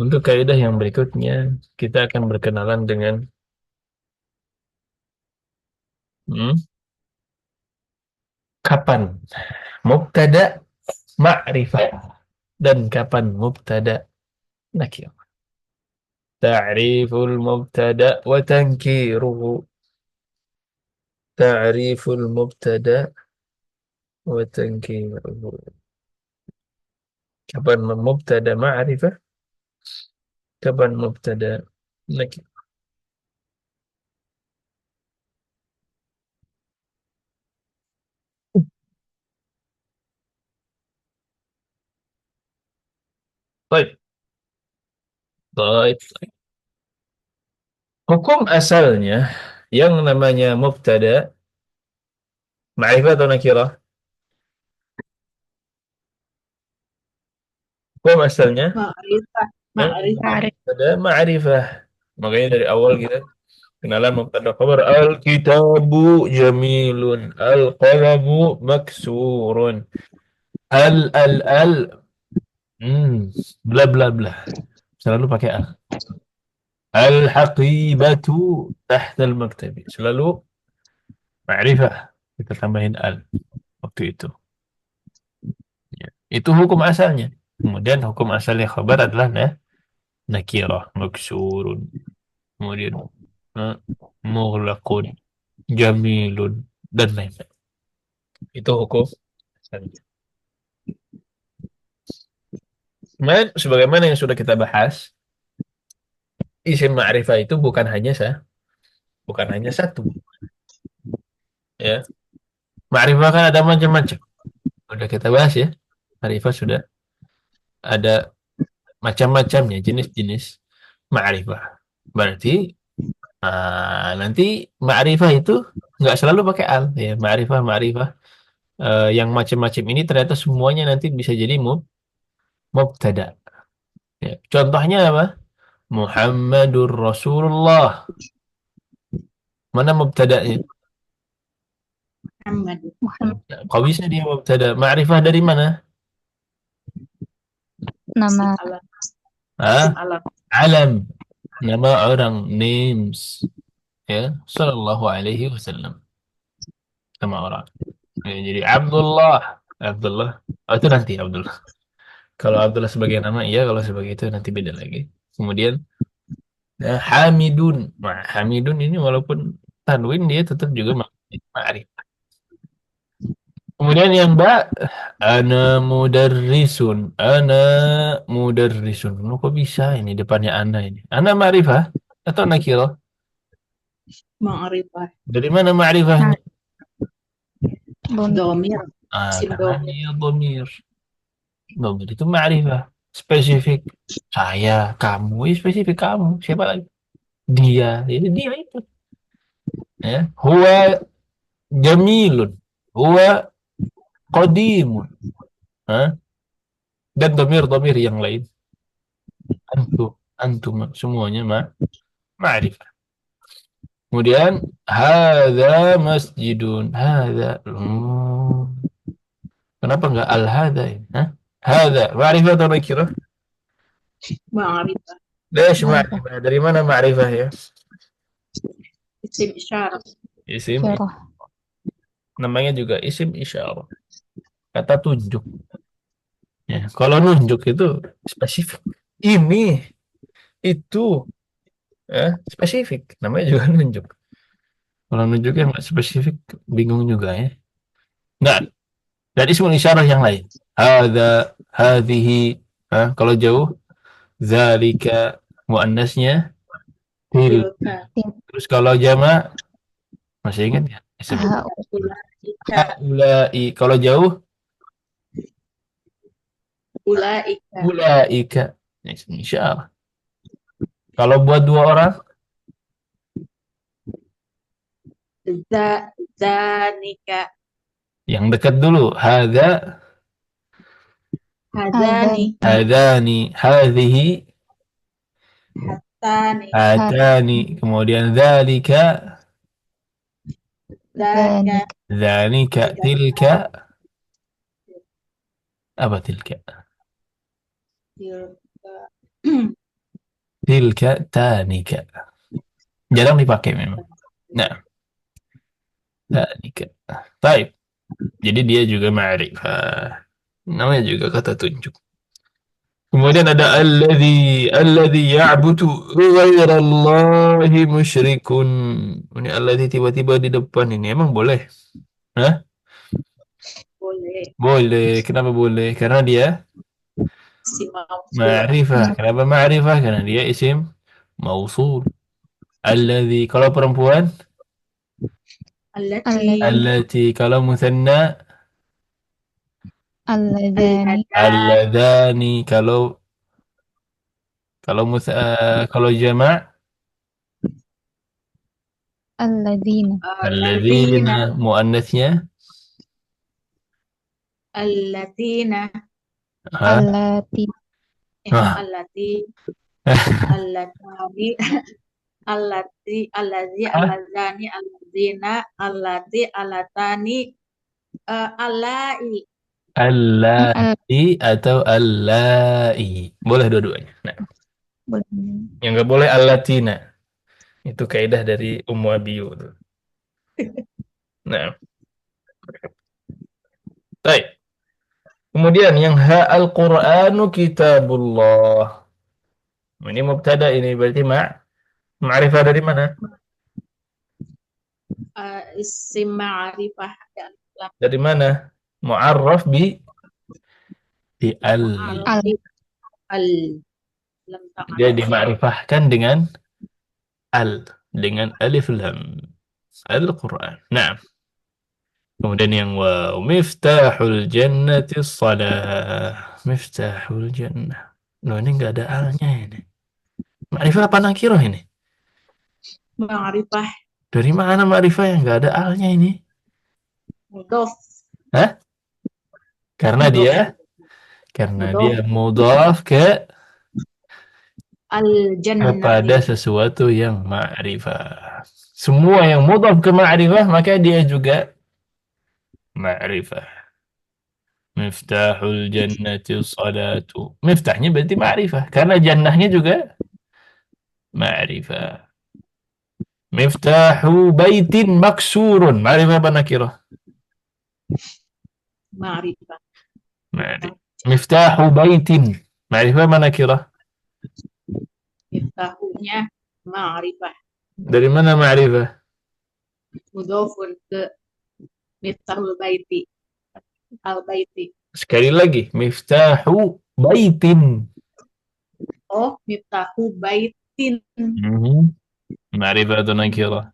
Untuk kaidah yang berikutnya, kita akan berkenalan dengan hmm, kapan mubtada ma'rifah dan kapan mubtada nakir. Ta'riful mubtada wa tankiruhu. Ta'riful mubtada wa tankiruhu. Kapan mubtada ma'rifah, kapan mubtada nakir. Baik, baik. Hukum asalnya yang namanya mubtada ma'rifah atau nakirah? Hukum asalnya Ma'rifah. Ma'rifah. mubtada ma'rifah. Makanya dari awal kita kenalan mubtada khabar al-kitabu jamilun, al-qalamu maksurun, al bla bla bla. Selalu pakai al. Al-haqibatu tahtal maktabi. Selalu ma'rifah. Kita tambahin al waktu itu. Ya. Itu hukum asalnya. Kemudian hukum asalnya khabar adalah nakirah, maksurun. Kemudian eh, mughlaqun, jamilun, dan lain-lain. Itu hukum asalnya. Kemudian, sebagaimana yang sudah kita bahas, isim ma'rifah itu bukan hanya satu, ya. Ma'rifah kan ada macam-macam. Sudah kita bahas ya. Ma'rifah sudah ada macam-macamnya, jenis-jenis ma'rifah. Berarti nanti ma'rifah itu nggak selalu pakai al, ya. Ma'rifah yang macam-macam ini ternyata semuanya nanti bisa jadi mubtada. Ya. Contohnya apa? Muhammadur Rasulullah. Mana mubtada'nya? Muhammad. Muhammad. Kok bisa dia mubtada? Ma'rifah dari mana? Isim Nama alam. Isim Ah, alam. alam. Nama orang, names. Ya, sallallahu alaihi wasallam. Nama orang. Ya, jadi Abdullah. Abdullah. Oh, itu nanti Abdullah. Kalau Abdullah sebagai nama, iya. Kalau sebagai itu nanti beda lagi. Kemudian, Hamidun. Nah, Hamidun ini walaupun tanwin, dia tetap juga ma'rifah. Kemudian yang ana mudarrisun. Lu kok bisa ini depannya ana ini? Ana ma'rifah atau nakirah? Ma'rifah. Dari mana ma'rifahnya? Bun. Domir. Isim Karena domir. dia dhamir. Dhamir itu ma'rifah. Spesifik. Saya, kamu, ya spesifik kamu. Siapa lagi? Dia. Jadi dia itu. Ya. Huwa jamilun. Huwa qadimun. Hah? Dan dhamir-dhamir yang lain. Antum. Antum. Semuanya ma'rifah. Kemudian hadza masjidun. Hadza. Kenapa enggak al hadza ini? Hah? Hadza ma'rifah atau nakirah? Ma'rifah. Dash Ma'rifah. ma'rifah. Dari mana ma'rifah ya? Isim isyarat. Isim. Syarah. Namanya juga isim isyarah. Kata tunjuk. Ya, kalau nunjuk itu spesifik. Ini, itu, spesifik. Namanya juga nunjuk. Kalau nunjuk yang nggak spesifik, bingung juga ya. Nggak. Dan ismul isyarah yang lain. Hadza, hadhihi. Kalau jauh, zalika. Muannasnya til. Tilka. Terus kalau jama, masih ingat ya? Ah, Ulaika. Haulai. Kalau jauh, Ulaika. ulaika. Ismul isyarah. Kalau buat dua orang, Zanika. yang dekat dulu. Hadza, Hadani. hadani, hadhihi, Tani. hatani. Kemudian dzalika, Daka. dzalika, tilka. Apa tilka? Tilka. tilka tanika. Jarang dipakai memang. Nah, tanika. Baik. Jadi dia juga ma'rifah. Namanya juga kata tunjuk. Kemudian ada alladzi ya'budu ghairallahi musyrikun. Ini alladzi tiba-tiba di depan ini emang boleh? Hah? Boleh. Boleh. Kenapa boleh? Karena dia Si mausul. ma'rifah. Kenapa ma'rifah? Karena dia isim mausul. Alladzi kalau perempuan, Allati. allati kalau muthanna, Alladzani. Al-hadan. alladzani kalau jama' Alladzina. alladzina Alladzina. muannasnya Allatina. ha Allati. ah. Allati. Allatani. Allazi. Ah. Allazani. Allazina. Allati. Allatani. Allai. Al- Allati atau allai. Boleh dua-duanya. Nah, boleh. yang nggak boleh allatina. Itu kaidah dari Ummu Abiyu tuh. Nah, baik. Kemudian yang Al-Qur'anu kitabullah. Ini mubtada ini berarti ma'rifah dari mana? Isim ma'rifah dan Dari mana? Mu'arraf di al. mu'arraf Al. di al lam Dia ta'arif. dimakrifahkan dengan al, dengan alif lam. Al-Quran. Nah, kemudian yang waw. Miftahul jannati salah. Miftahul jannah. Loh, ini nggak ada alnya ini. Ma'rifah apa nakirah ini? Ma'rifah Dari mana ma'rifah yang nggak ada alnya ini? mudhof. Hah? Karena Mudhof. dia karena Mudhof. dia mudhaf kepada Al-jannati. sesuatu yang ma'rifah. Semua yang mudhaf ke ma'rifah maka dia juga ma'rifah. Miftahul jannati salatu. Miftahnya berarti ma'rifah. Karena jannahnya juga ma'rifah. Miftahu baitin maksurun. Ma'rifah apa nakirah? Ma'rifah. Ma'rifah. Miftahu baitin. Ma'rifah apa nakirah? Miftahunya ma'rifah. Dari mana ma'rifah? Mudhofun ke miftahul baiti. Al-baiti. Sekali lagi. Miftahu baitin. Oh, miftahu baitin. Ma'rifah atau nakirah?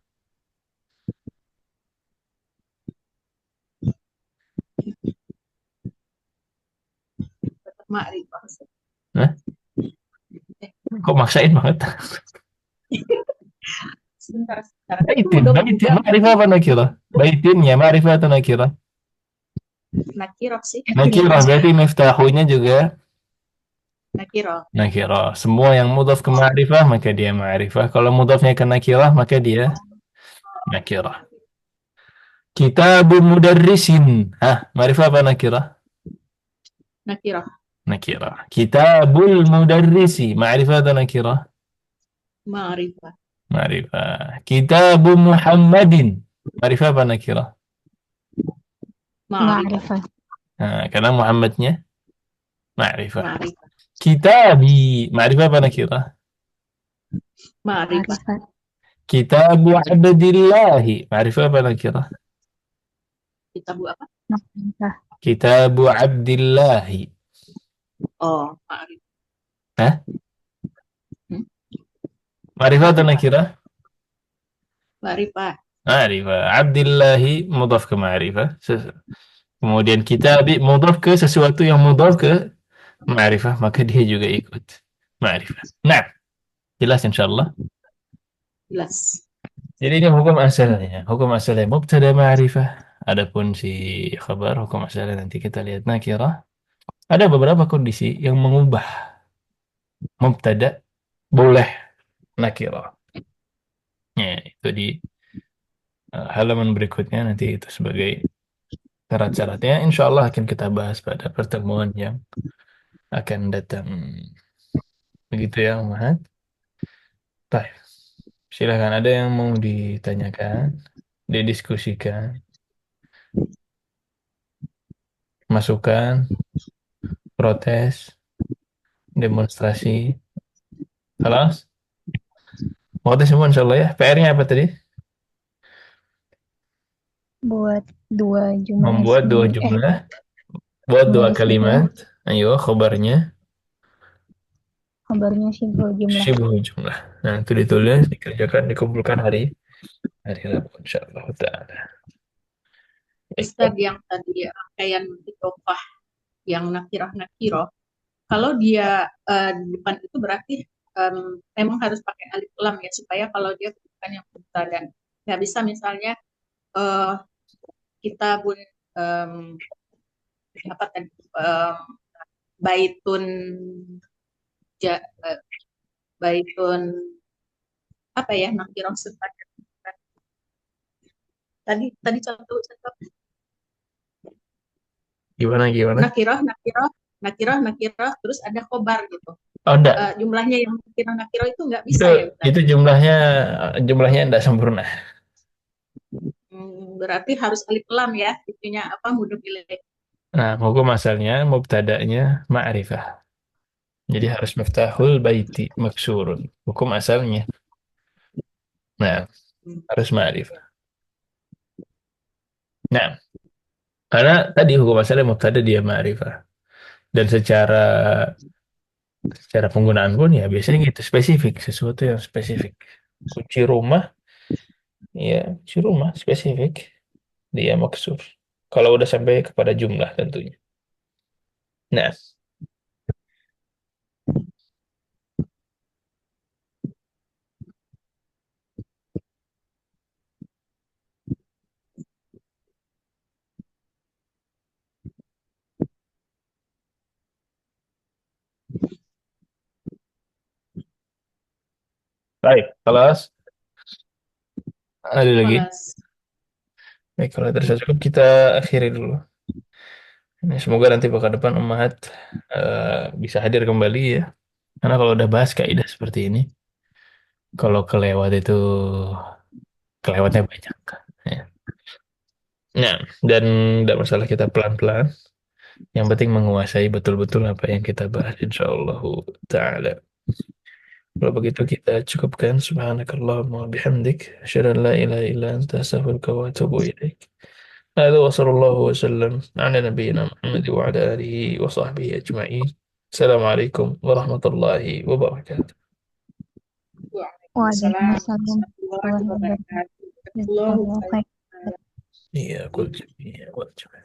Tetap ma'rifah. Hah? Kok maksain banget? Sebentar. Baitin, Mudhof baitin. juga. Ma'rifah apa nakirah? Baitinnya ma'rifah atau nakirah? Nakirah sih. Nakirah berarti miftahunya juga Nakirah. nakirah. Semua yang mudhaf ke ma'rifah maka dia ma'rifah. Kalau mudhafnya ke nakirah maka dia nakirah. Kitabun mudarrisin. Hah, ma'rifah apa nakirah? Nakirah. Nakirah. Kitabul mudarrisi. Ma'rifah atau nakirah? Ma'rifah. Ma'rifah. Kitabu Muhammadin. Ma'rifah apa nakirah? Ma'rifah. Ma'rifah. Nah, karena Muhammadnya ma'rifah. Ma'rifah. Kitabi. Ma'rifah apa nakirah? Ma'rifah. Ma'rifah. Kitabu Abdillahi. Ma'rifah apa nakirah? Kitabu apa? Ma'rifah. Kitabu Abdillahi. Oh, ma'rifah. Hah? Ma'rifah atau nakirah? Ma'rifah. Ma'rifah. Abdillahi mudhaf ke ma'rifah. Kemudian kitabi mudhaf ke sesuatu yang mudhaf ke ma'rifah, maka dia juga ikut ma'rifah. Nah, jelas insyaallah. Jelas. Jadi ini hukum asalnya. Hukum asalnya mubtada ma'rifah. Adapun si khabar hukum asalnya nanti kita lihat nakirah. Ada beberapa kondisi yang mengubah mubtada boleh nakirah. Ya, itu di halaman berikutnya nanti itu sebagai syarat-syaratnya. Insya Allah akan kita bahas pada pertemuan yang akan datang. Begitu ya, Muhammad. Baik. Silakan ada yang mau ditanyakan, didiskusikan, masukan, protes, demonstrasi. Halo? Protes semua insya Allah ya. PR-nya apa tadi? Buat dua jumlah Membuat isim, dua jumlah, buat jumlah dua isim, kalimat. Ayo, khobarnya. kabarnya sibuk jumlah. Sibuk jumlah. Nah, itu ditulis, dikerjakan, dikumpulkan hari Rabu insyaallah taala. Baik. Ustadz yang tadi rangkaian idghah yang nakiroh, kalau dia di depan itu berarti memang harus pakai alif lam ya supaya kalau dia bukan yang dan nggak bisa misalnya eh, kita pun apa tadi baitun ja, eh, baitun apa ya nakiroh tadi tadi contoh Gimana gimana? nakiroh terus ada khobar gitu. Oh, enggak. Jumlahnya yang nakiro itu nggak Itu bisa ya Ustaz? itu jumlahnya enggak sempurna. Berarti harus alif lam ya itunya apa mudhof ilaih. Nah, hukum asalnya mubtada'nya ma'rifah. Jadi harus miftahul baiti maksurun. Hukum asalnya. Nah, Hmm. harus ma'rifah. Nah, karena tadi hukum asalnya mubtada dia ma'rifah. Dan secara penggunaan pun ya biasanya gitu spesifik, sesuatu yang spesifik. Kunci rumah, ya kunci rumah spesifik, dia maksur. Kalau udah sampai kepada jumlah tentunya. Nah, baik, kelas ada lagi. Kelas. Baik, kalau terasa cukup kita akhiri dulu. Ini semoga nanti pekan depan Ummahat bisa hadir kembali ya. Karena kalau udah bahas kaidah seperti ini, kalau kelewat itu kelewatnya banyak. Ya. Nah, dan tidak masalah kita pelan-pelan. Yang penting menguasai betul-betul apa yang kita bahas insyaallah taala. Kalau begitu kita cukupkan subhanakallahumma wa bihamdik asyhadu an la ilaha illa anta astaghfiruka wa atubu ilaik. هذا وصلى الله وسلم على نبينا محمد وعلى آله وصحبه أجمعين. السلام عليكم ورحمة الله وبركاته. Waalaikumsalam Waalaikumsalam warahmatullahi warahmatullahi wabarakatuh. wabarakatuh. Jazakallahu khairan. إياكم الجميع والجميع.